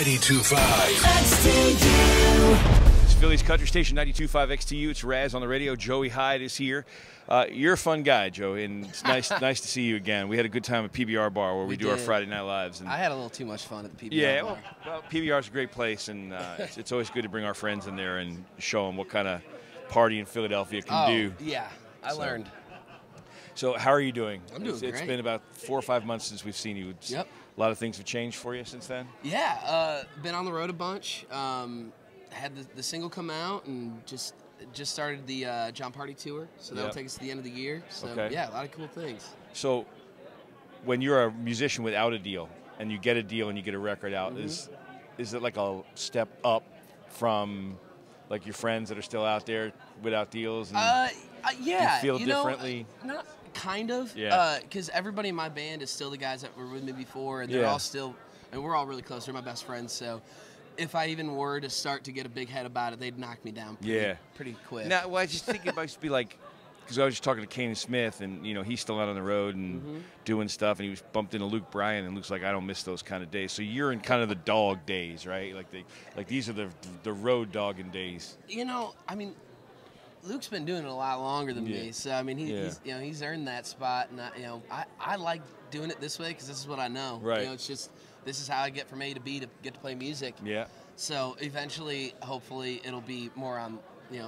92.5 XTU. It's Philly's Country Station 92.5 XTU. It's Raz on the radio. Joey Hyde is here. You're a fun guy, Joey, and it's nice to see you again. We had a good time at PBR Bar where we do our Friday Night Lives. And I had a little too much fun at the PBR yeah, bar. well, PBR is a great place, and it's always good to bring our friends in there and show them what kind of party in Philadelphia can do. Yeah, I learned. So how are you doing? I'm doing great. It's been about 4 or 5 months since we've seen you. Yep. A lot of things have changed for you since then? Yeah, been on the road a bunch. Had the single come out and just started the John Party tour. So that'll take us to the end of the year. So yeah, a lot of cool things. So when you're a musician without a deal and you get a deal and you get a record out, is it like a step up from like your friends that are still out there without deals? And yeah. you feel differently? Not kind of. Yeah. Because everybody in my band is still the guys that were with me before, and they're all still, and we're all really close. They're my best friends. So if I even were to start to get a big head about it, they'd knock me down pretty quick. Now, well, I just think it might be like, because I was just talking to Kane Smith, and you know he's still out on the road and doing stuff, and he was bumped into Luke Bryan, and Luke's like, I don't miss those kind of days. So you're in kind of the dog days, right? Like these are the road dogging days. You know, I mean, Luke's been doing it a lot longer than me, so I mean, he's earned that spot, and I like doing it this way because this is what I know. Right. You know, it's just this is how I get from A to B to get to play music. Yeah. So eventually, hopefully, it'll be more on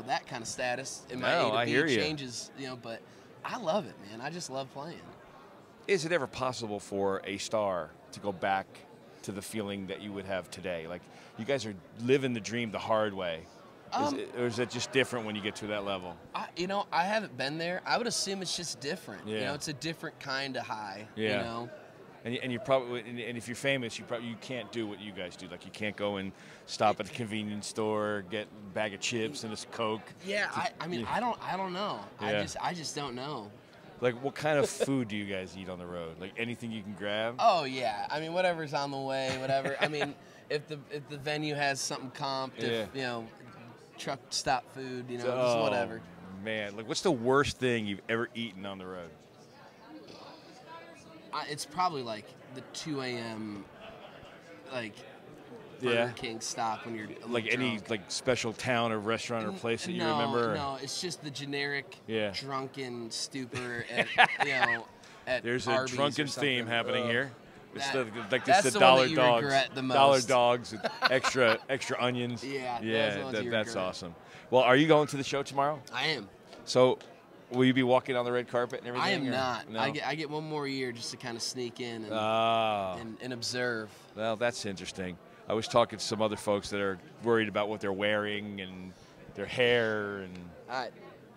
that kind of status. And my A to B changes, but I love it, man. I just love playing. Is it ever possible for a star to go back to the feeling that you would have today? Like you guys are living the dream the hard way. Or is it just different when you get to that level? I haven't been there. I would assume it's just different. Yeah. It's a different kind of high. Yeah. And you probably, and if you're famous, you can't do what you guys do. Like you can't go and stop at the convenience store, get a bag of chips and a Coke. Yeah, I mean, I don't know. Yeah. I just don't know. Like what kind of food do you guys eat on the road? Like anything you can grab? Oh yeah, I mean whatever's on the way, whatever. I mean, if the venue has something comped, if truck stop food, just whatever. Man, like what's the worst thing you've ever eaten on the road? It's probably like the 2 a.m. like Burger King stop when you're like any like special town or restaurant or place that you remember. No, it's just the generic drunken stupor at at There's Arby's a drunken theme happening here. It's that's the the dollar one that you dogs. regret the most. Dollar dogs with extra onions. That's awesome. Well, are you going to the show tomorrow? I am. So, will you be walking on the red carpet and everything? I am not. No? I get one more year just to kind of sneak in and observe. Well, that's interesting. I was talking to some other folks that are worried about what they're wearing and their hair, and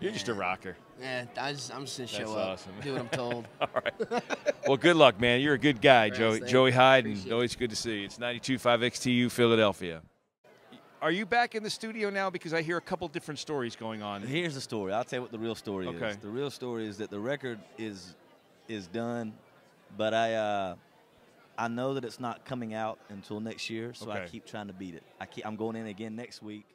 you're just a rocker. Yeah, I'm just gonna show That's up, awesome. do what I'm told. All right. Well, good luck, man. You're a good guy, Joey Hyde, and Appreciate always good to see you. It's 92.5 XTU, Philadelphia. Are you back in the studio now? Because I hear a couple different stories going on. Here's the story. I'll tell you what the real story Okay. is. The real story is that the record is done, but I know that it's not coming out until next year, so I keep trying to beat it. I'm going in again next week